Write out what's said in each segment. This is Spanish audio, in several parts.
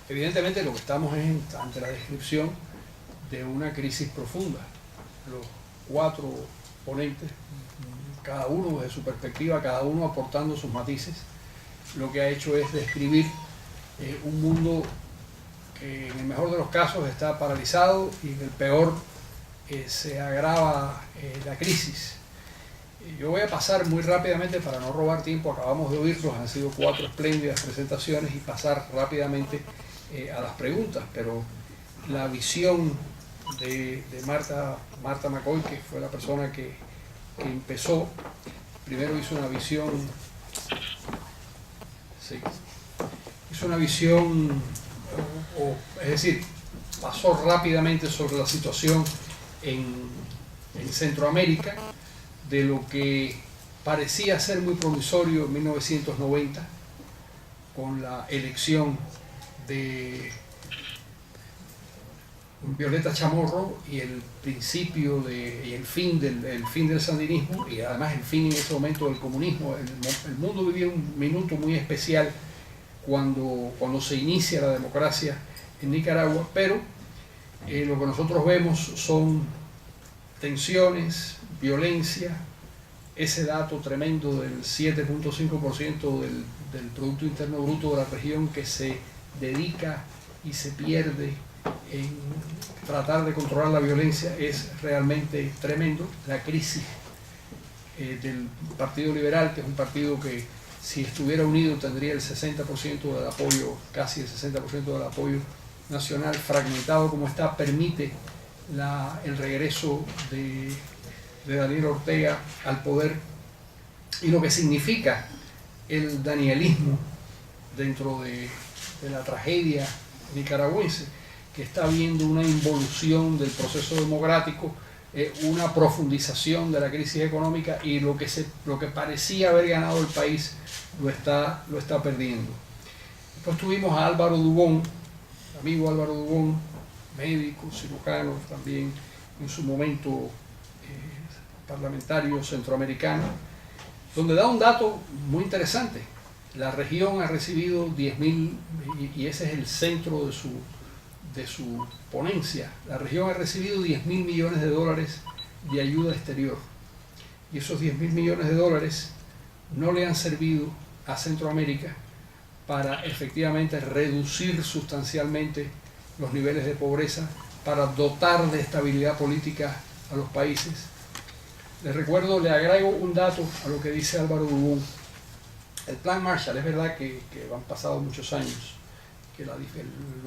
Evidentemente lo que estamos es ante la descripción de una crisis profunda. Los cuatro ponentes, cada uno desde su perspectiva, cada uno aportando sus matices, lo que ha hecho es describir un mundo que en el mejor de los casos está paralizado y en el peor se agrava la crisis. Yo voy a pasar muy rápidamente para no robar tiempo, acabamos de oírlos, han sido 4 espléndidas presentaciones, y pasar rápidamente a las preguntas, pero la visión de Martha McCoy, que fue la persona que empezó, primero hizo una visión, es decir, pasó rápidamente sobre la situación en Centroamérica, de lo que parecía ser muy provisorio en 1990, con la elección de Violeta Chamorro y el principio y el fin del sandinismo, y además el fin en ese momento del comunismo. El mundo vivía un minuto muy especial cuando se inicia la democracia en Nicaragua, pero lo que nosotros vemos son tensiones, violencia, ese dato tremendo del 7.5% del Producto Interno Bruto de la región, que se dedica y se pierde en tratar de controlar la violencia, es realmente tremendo. La crisis del Partido Liberal, que es un partido que, si estuviera unido, tendría el 60% del apoyo, casi el 60% del apoyo nacional. Fragmentado como está, permite el regreso de Daniel Ortega al poder, y lo que significa el danielismo dentro de la tragedia nicaragüense, que está viendo una involución del proceso democrático, una profundización de la crisis económica, y lo que parecía haber ganado el país lo está perdiendo. Después tuvimos a Álvaro Dubón, amigo Álvaro Dubón, médico, cirujano, también en su momento parlamentario centroamericano, donde da un dato muy interesante. La región ha recibido 10.000, y ese es el centro de su ponencia, la región ha recibido 10.000 millones de dólares de ayuda exterior, y esos 10.000 millones de dólares no le han servido a Centroamérica para efectivamente reducir sustancialmente los niveles de pobreza, para dotar de estabilidad política a los países. Les recuerdo, le agrego un dato a lo que dice Álvaro Dubón. El Plan Marshall, es verdad que han pasado muchos años, que no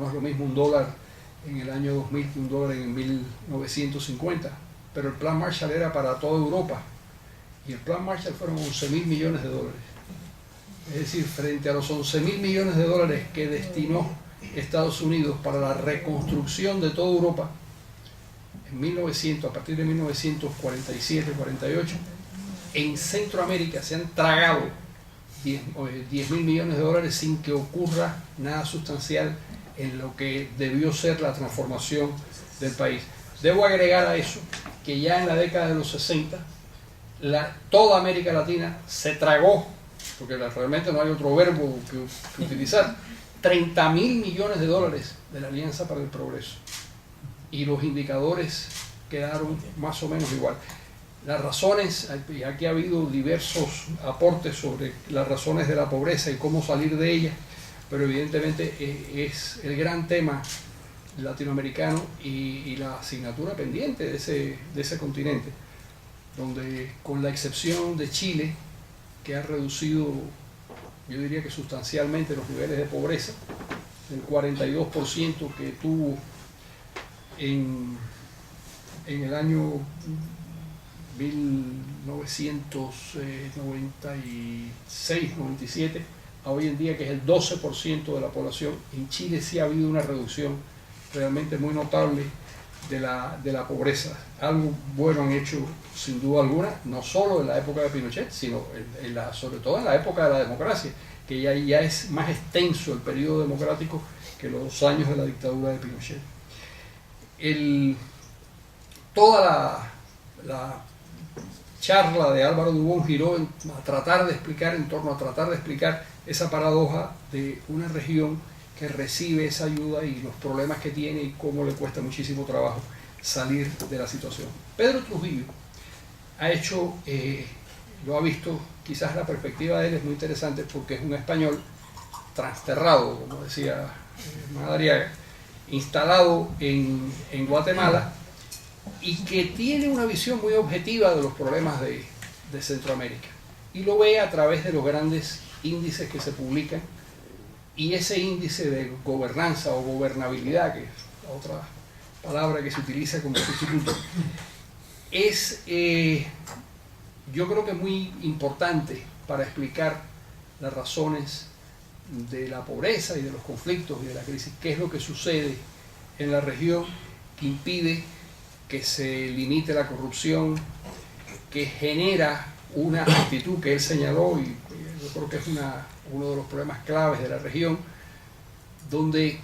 es lo mismo un dólar en el año 2000 que un dólar en 1950, pero el Plan Marshall era para toda Europa, y el Plan Marshall fueron 11.000 millones de dólares. Es decir, frente a los 11.000 millones de dólares que destinó Estados Unidos para la reconstrucción de toda Europa a partir de 1947-48, en Centroamérica se han tragado 10.000 millones de dólares sin que ocurra nada sustancial en lo que debió ser la transformación del país. Debo agregar a eso que ya en la década de los 60 toda América Latina se tragó, porque realmente no hay otro verbo que utilizar, 30.000 millones de dólares de la Alianza para el Progreso, y los indicadores quedaron más o menos igual. Las razones, y aquí ha habido diversos aportes sobre las razones de la pobreza y cómo salir de ella, pero evidentemente es el gran tema latinoamericano y la asignatura pendiente de ese continente, donde, con la excepción de Chile, que ha reducido, yo diría que sustancialmente, los niveles de pobreza, del 42% que tuvo en el año 1996-97 a hoy en día, que es el 12% de la población. En Chile sí ha habido una reducción realmente muy notable de la pobreza. Algo bueno han hecho sin duda alguna, no solo en la época de Pinochet, sino sobre todo en la época de la democracia, que ya es más extenso el periodo democrático que los años de la dictadura de Pinochet. Toda la charla de Álvaro Dubón giró en torno a tratar de explicar esa paradoja de una región que recibe esa ayuda y los problemas que tiene y cómo le cuesta muchísimo trabajo salir de la situación. Pedro Trujillo ha hecho, lo ha visto, quizás la perspectiva de él es muy interesante porque es un español transterrado, como decía Madariaga, instalado en Guatemala y que tiene una visión muy objetiva de los problemas de Centroamérica y lo ve a través de los grandes índices que se publican y ese índice de gobernanza o gobernabilidad, que es otra palabra que se utiliza como sustituto, es yo creo que muy importante para explicar las razones de la pobreza y de los conflictos y de la crisis, qué es lo que sucede en la región que impide que se limite la corrupción, que genera una actitud que él señaló y yo creo que es uno de los problemas claves de la región, donde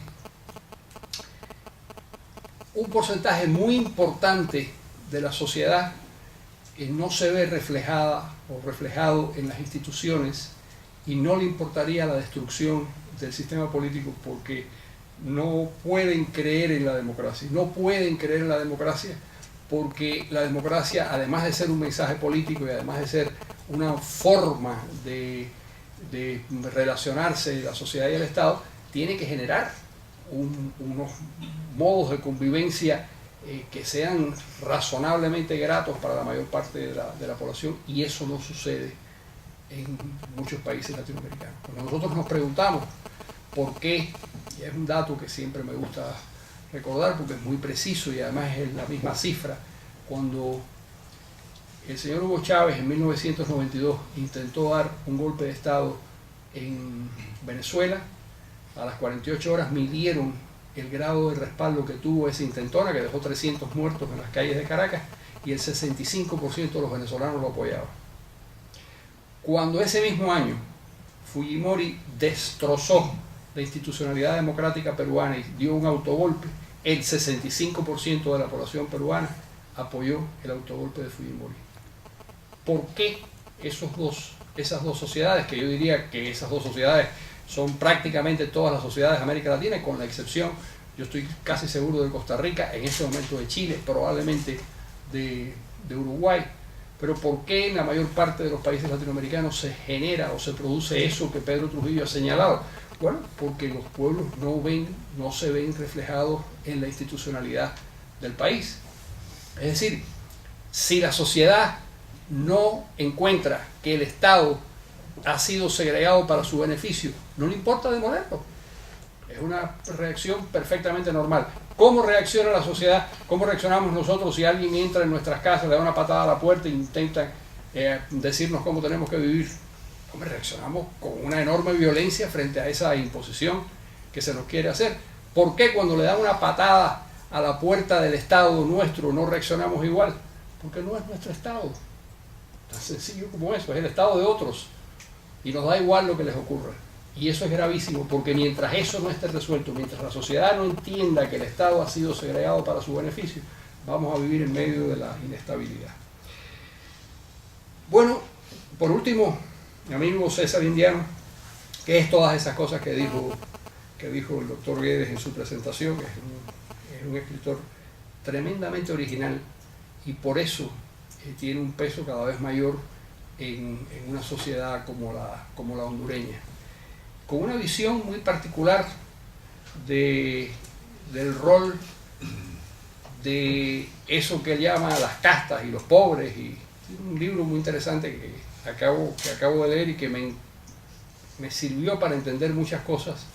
un porcentaje muy importante de la sociedad no se ve reflejada o reflejado en las instituciones y no le importaría la destrucción del sistema político porque no pueden creer en la democracia. No pueden creer en la democracia porque la democracia, además de ser un mensaje político y además de ser una forma de relacionarse la sociedad y el Estado, tiene que generar unos modos de convivencia que sean razonablemente gratos para la mayor parte de la población, y eso no sucede en muchos países latinoamericanos. Cuando nosotros nos preguntamos por qué, y es un dato que siempre me gusta recordar porque es muy preciso y además es la misma cifra, cuando el señor Hugo Chávez en 1992 intentó dar un golpe de Estado en Venezuela, a las 48 horas midieron el grado de respaldo que tuvo esa intentona, que dejó 300 muertos en las calles de Caracas, y el 65% de los venezolanos lo apoyaba. Cuando ese mismo año Fujimori destrozó la institucionalidad democrática peruana y dio un autogolpe, el 65% de la población peruana apoyó el autogolpe de Fujimori. ¿Por qué esas dos sociedades, que yo diría que esas dos sociedades son prácticamente todas las sociedades de América Latina, con la excepción, yo estoy casi seguro, de Costa Rica, en este momento de Chile, probablemente de Uruguay, pero por qué en la mayor parte de los países latinoamericanos se genera o se produce eso que Pedro Trujillo ha señalado? Bueno, porque los pueblos no se ven reflejados en la institucionalidad del país. Es decir, si la sociedad no encuentra que el Estado ha sido segregado para su beneficio, no le importa demolerlo. Es una reacción perfectamente normal. ¿Cómo reacciona la sociedad? ¿Cómo reaccionamos nosotros si alguien entra en nuestras casas, le da una patada a la puerta e intenta decirnos cómo tenemos que vivir? Hombre, reaccionamos con una enorme violencia frente a esa imposición que se nos quiere hacer. ¿Por qué cuando le dan una patada a la puerta del Estado nuestro no reaccionamos igual? Porque no es nuestro Estado. Tan sencillo como eso, es el Estado de otros. Y nos da igual lo que les ocurra. Y eso es gravísimo, porque mientras eso no esté resuelto, mientras la sociedad no entienda que el Estado ha sido segregado para su beneficio, vamos a vivir en medio de la inestabilidad. Bueno, por último, mi amigo César Indiano, que es todas esas cosas que dijo el doctor Guedes en su presentación, que es un escritor tremendamente original y por eso tiene un peso cada vez mayor en una sociedad como la hondureña, con una visión muy particular del rol de eso que él llama las castas y los pobres, y un libro muy interesante que acabo de leer y que me sirvió para entender muchas cosas